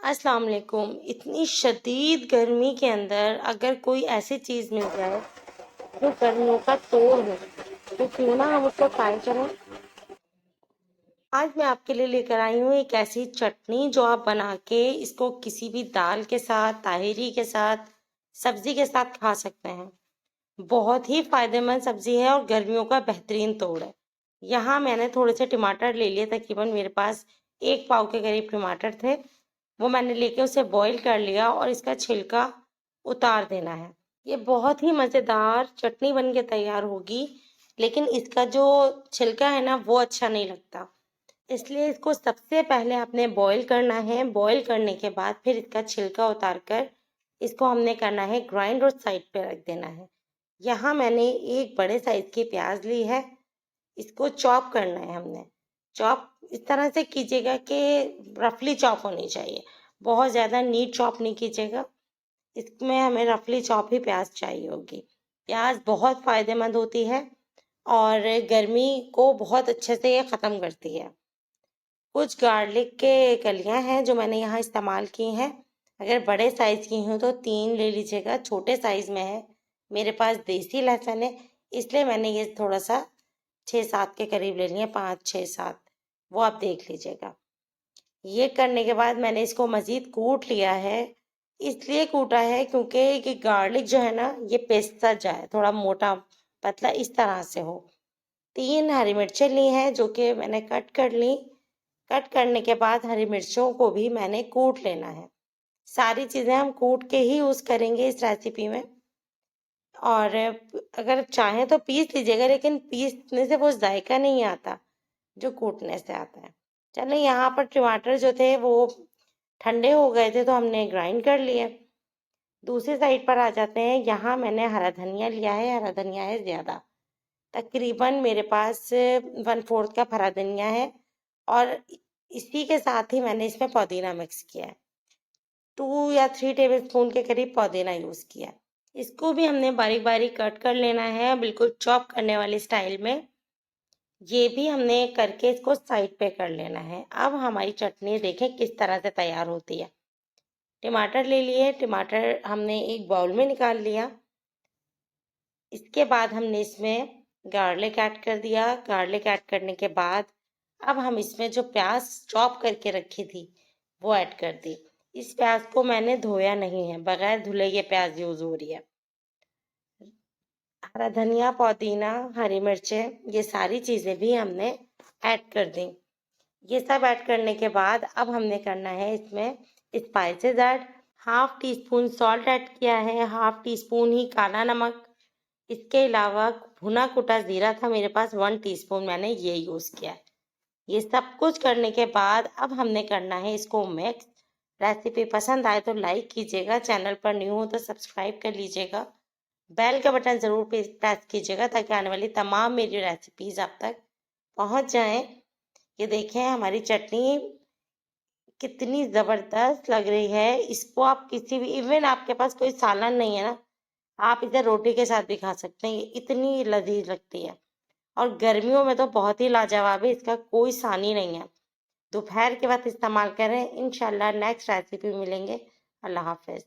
अस्सलाम वालेकुम। इतनी शदीद गर्मी के अंदर अगर कोई ऐसी चीज़ मिल जाए जो गर्मियों का तोड़ हो, तो क्यों ना हम उसको ट्राई करें। आज मैं आपके लिए लेकर आई हूँ एक ऐसी चटनी जो आप बना के इसको किसी भी दाल के साथ, ताहिरी के साथ, सब्जी के साथ खा सकते हैं। बहुत ही फायदेमंद सब्जी है और गर्मियों का बेहतरीन तोड़ है। यहाँ मैंने थोड़े से टमाटर ले लिए, तकरीबन मेरे पास 1 पाव के करीब टमाटर थे। वो मैंने लेके उसे बॉईल कर लिया और इसका छिलका उतार देना है। ये बहुत ही मज़ेदार चटनी बन के तैयार होगी, लेकिन इसका जो छिलका है ना वो अच्छा नहीं लगता। इसलिए इसको सबसे पहले आपने बॉईल करना है। बॉईल करने के बाद फिर इसका छिलका उतार कर इसको हमने करना है ग्राइंड और साइड पे रख देना है। यहाँ मैंने एक बड़े साइज की प्याज ली है, इसको चॉप करना है हमने। चॉप इस तरह से कीजिएगा कि रफली चॉप होनी चाहिए, बहुत ज़्यादा नीट चॉप नहीं कीजिएगा। इसमें हमें रफली चॉप ही प्याज चाहिए होगी। प्याज बहुत फ़ायदेमंद होती है और गर्मी को बहुत अच्छे से ये ख़त्म करती है। कुछ गार्लिक के कलियां हैं जो मैंने यहाँ इस्तेमाल की हैं। अगर बड़े साइज की हो तो 3 ले लीजिएगा, छोटे साइज में है मेरे पास देसी लहसुन है, इसलिए मैंने ये थोड़ा सा 6-7 के करीब ले लिए, 5-6-7, वो आप देख लीजिएगा। ये करने के बाद मैंने इसको मज़ीद कूट लिया है। इसलिए कूटा है क्योंकि ये गार्लिक जो है ना ये पिसता जाए, थोड़ा मोटा पतला इस तरह से हो। 3 हरी मिर्चें ली हैं जो कि मैंने कट कर ली। कट करने के बाद हरी मिर्चों को भी मैंने कूट लेना है। सारी चीज़ें हम कूट के ही यूज़ करेंगे इस रेसिपी में। और अगर चाहें तो पीस लीजिएगा, लेकिन पीसने से वो जायका नहीं आता जो कूटने से आता है। चलिए, यहाँ पर टमाटर जो थे वो ठंडे हो गए थे तो हमने ग्राइंड कर लिए। दूसरी साइड पर आ जाते हैं। यहाँ मैंने हरा धनिया लिया है, हरा धनिया है ज़्यादा, तकरीबन मेरे पास 1/4 कप हरा धनिया है। और इसी के साथ ही मैंने इसमें पुदीना मिक्स किया है, 2 या 3 टेबल स्पून के करीब पुदीना यूज़ किया है। इसको भी हमने बारीक बारीक कट कर लेना है, बिल्कुल चॉप करने वाली स्टाइल में। ये भी हमने करके इसको साइड पे कर लेना है। अब हमारी चटनी देखें किस तरह से तैयार होती है। टमाटर ले लिए, टमाटर हमने एक बाउल में निकाल लिया। इसके बाद हमने इसमें गार्लिक ऐड कर दिया। गार्लिक ऐड करने के बाद अब हम इसमें जो प्याज चॉप करके रखी थी वो ऐड कर दी। इस प्याज को मैंने धोया नहीं है, बगैर धुले ये प्याज यूज हो रही है। हरा धनिया, पुदीना, हरी मिर्चें, ये सारी चीज़ें भी हमने ऐड कर दी। ये सब ऐड करने के बाद अब हमने करना है इसमें spices add. 1/2 teaspoon salt add किया है, 1/2 टीस्पून ही काला नमक। इसके अलावा भुना कुटा ज़ीरा था मेरे पास, 1 टीस्पून मैंने ये यूज़ किया है। ये सब कुछ करने के बाद अब हमने करना है इसको मिक्स। रेसिपी पसंद आए तो लाइक कीजिएगा, चैनल पर न्यू हो तो सब्सक्राइब कर लीजिएगा, बेल का बटन ज़रूर प्रेस कीजिएगा ताकि आने वाली तमाम मेरी रेसिपीज़ आप तक पहुंच जाएं। ये देखें हमारी चटनी कितनी ज़बरदस्त लग रही है। इसको आप किसी भी, इवन आपके पास कोई सालन नहीं है ना, आप इसे रोटी के साथ भी खा सकते हैं, ये इतनी लजीज लगती है। और गर्मियों में तो बहुत ही लाजवाब है, इसका कोई सानी नहीं है। दोपहर के वक्त इस्तेमाल करें। इंशाल्लाह नेक्स्ट रेसिपी मिलेंगे। अल्लाह हाफिज़।